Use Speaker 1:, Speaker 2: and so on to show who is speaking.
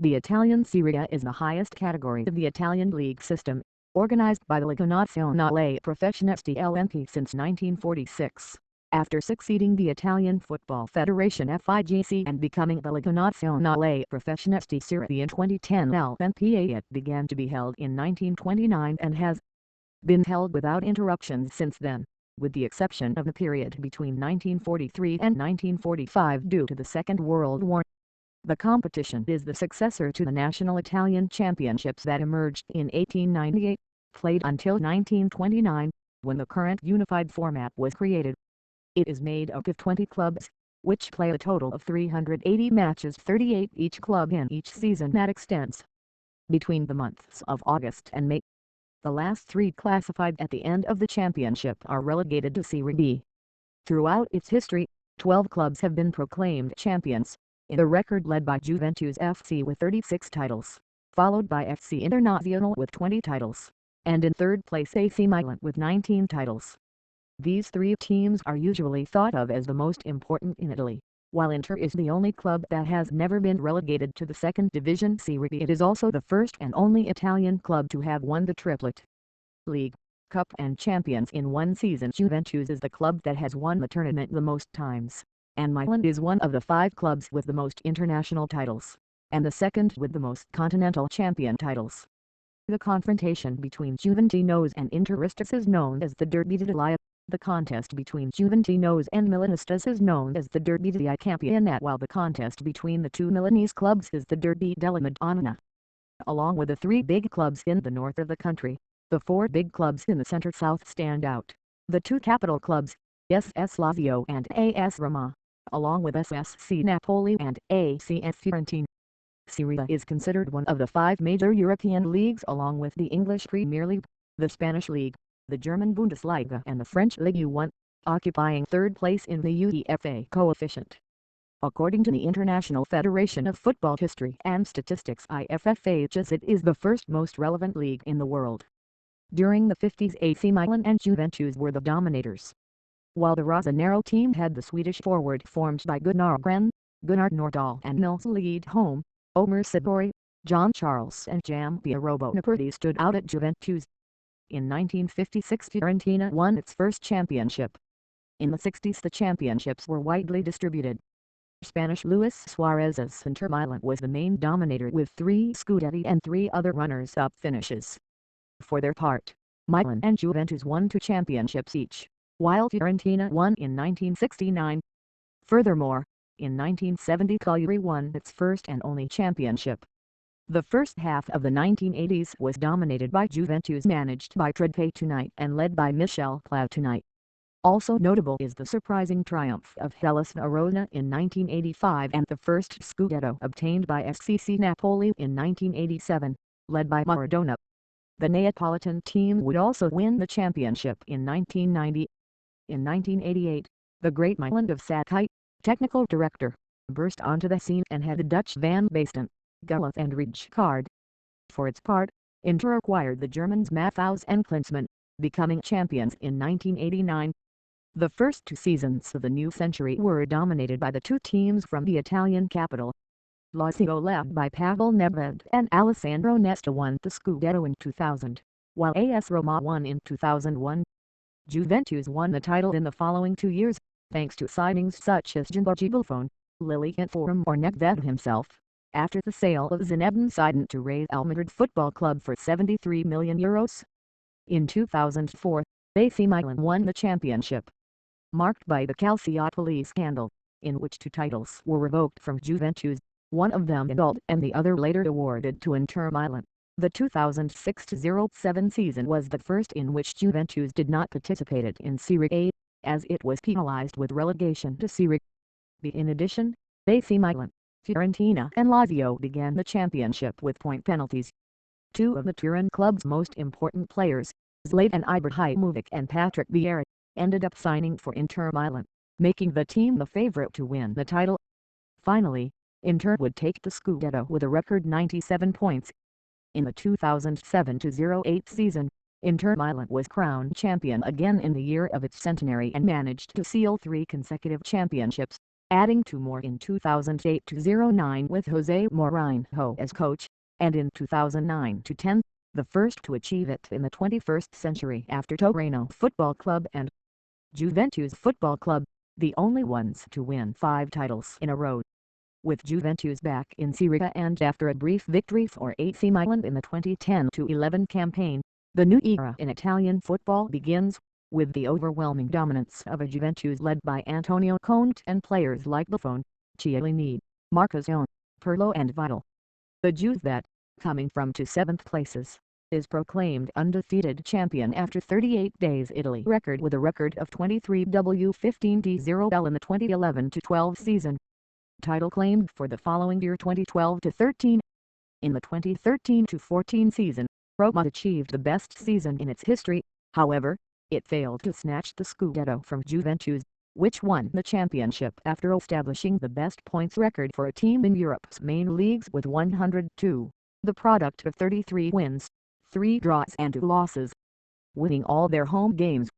Speaker 1: The Italian Serie is the highest category of the Italian league system, organized by the Lega Nazionale Professionisti LNP since 1946. After succeeding the Italian Football Federation FIGC and becoming the Lega Nazionale Professionisti Serie in 2010, LNPA began to be held in 1929 and has been held without interruptions since then, with the exception of the period between 1943 and 1945 due to the Second World War. The competition is the successor to the National Italian Championships that emerged in 1898, played until 1929, when the current unified format was created. It is made up of 20 clubs, which play a total of 380 matches, 38 each club in each season that extends between the months of August and May. The last three classified at the end of the championship are relegated to Serie B. Throughout its history, 12 clubs have been proclaimed champions, in the record led by Juventus FC with 36 titles, followed by FC Internazionale with 20 titles, and in third place AC Milan with 19 titles. These three teams are usually thought of as the most important in Italy. While Inter is the only club that has never been relegated to the second division Serie B, it is also the first and only Italian club to have won the triplet: League, Cup and Champions in one season. Juventus is the club that has won the tournament the most times, and Milan is one of the 5 clubs with the most international titles, and the second with the most continental champion titles. The confrontation between Juventinos and Interistas is known as the Derby d'Italia. The contest between Juventinos and Milanistas is known as the Derby dei Campionati, while the contest between the two Milanese clubs is the Derby della Madonnina. Along with the 3 big clubs in the north of the country, the 4 big clubs in the center-south stand out. The 2 capital clubs, SS Lazio and AS Roma, along with SSC Napoli and ACF Fiorentina. Serie is considered one of the 5 major European leagues along with the English Premier League, the Spanish League, the German Bundesliga and the French Ligue 1, occupying third place in the UEFA coefficient. According to the International Federation of Football History and Statistics IFFHS, it is the first most relevant league in the world. During the 50s, AC Milan and Juventus were the dominators, while the Rossonero team had the Swedish forward formed by Gunnar Gren, Gunnar Nordahl and Nils Lidholm, Omer Sabori, John Charles and Giampiero Naperti stood out at Juventus. In 1956, Fiorentina won its first championship. In the 60s, the championships were widely distributed. Spanish Luis Suarez's Inter Milan was the main dominator with 3 Scudetti and 3 other runners-up finishes. For their part, Milan and Juventus won 2 championships each, while Fiorentina won in 1969. Furthermore, in 1970 Cagliari won its first and only championship. The first half of the 1980s was dominated by Juventus, managed by Tredpe Tonight and led by Michel Platini. Also notable is the surprising triumph of Hellas Verona in 1985 and the first Scudetto obtained by SCC Napoli in 1987, led by Maradona. The Neapolitan team would also win the championship in 1990. In 1988, the great Milan of Sakai, technical director, burst onto the scene and had the Dutch Van Basten, Gullit and Rijkaard. For its part, Inter acquired the Germans Matthaus and Klinsmann, becoming champions in 1989. The first 2 seasons of the new century were dominated by the 2 teams from the Italian capital. Lazio, led by Pavel Nedved and Alessandro Nesta, won the Scudetto in 2000, while AS Roma won in 2001. Juventus won the title in the following 2 years, thanks to signings such as Gianluigi Buffon, Lilian Thuram or Nedved himself, after the sale of Zinedine Zidane to Real Madrid Football Club for €73 million. In 2004, AC Milan won the championship, marked by the Calciopoli scandal, in which 2 titles were revoked from Juventus, one of them annulled and the other later awarded to Inter Milan. The 2006-07 season was the first in which Juventus did not participate in Serie A, as it was penalized with relegation to Serie B. In addition, AC Milan, Fiorentina and Lazio began the championship with point penalties. 2 of the Turin club's most important players, Zlatan Ibrahimovic and Patrick Vieira, ended up signing for Inter Milan, making the team the favorite to win the title. Finally, Inter would take the Scudetto with a record 97 points. In the 2007-08 season, Inter Milan was crowned champion again in the year of its centenary and managed to seal 3 consecutive championships. adding two more in 2008-09 with Jose Mourinho as coach, and in 2009-10, the first to achieve it in the 21st century after Torino Football Club and Juventus Football Club, the only ones to win 5 titles in a row. With Juventus back in Serie and after a brief victory for AC Milan in the 2010-11 campaign, the new era in Italian football begins, with the overwhelming dominance of a Juventus led by Antonio Conte and players like Buffon, Chiellini, Marchisio, Pirlo and Vidal. The Juve that, coming from to 7th places, is proclaimed undefeated champion after 38 days. Italy record with a record of 23-15-0 in the 2011-12 season. Title claimed for the following year 2012-13. In the 2013-14 season, Roma achieved the best season in its history, however, it failed to snatch the Scudetto from Juventus, which won the championship after establishing the best points record for a team in Europe's main leagues with 102, the product of 33 wins, 3 draws and 2 losses. Winning all their home games,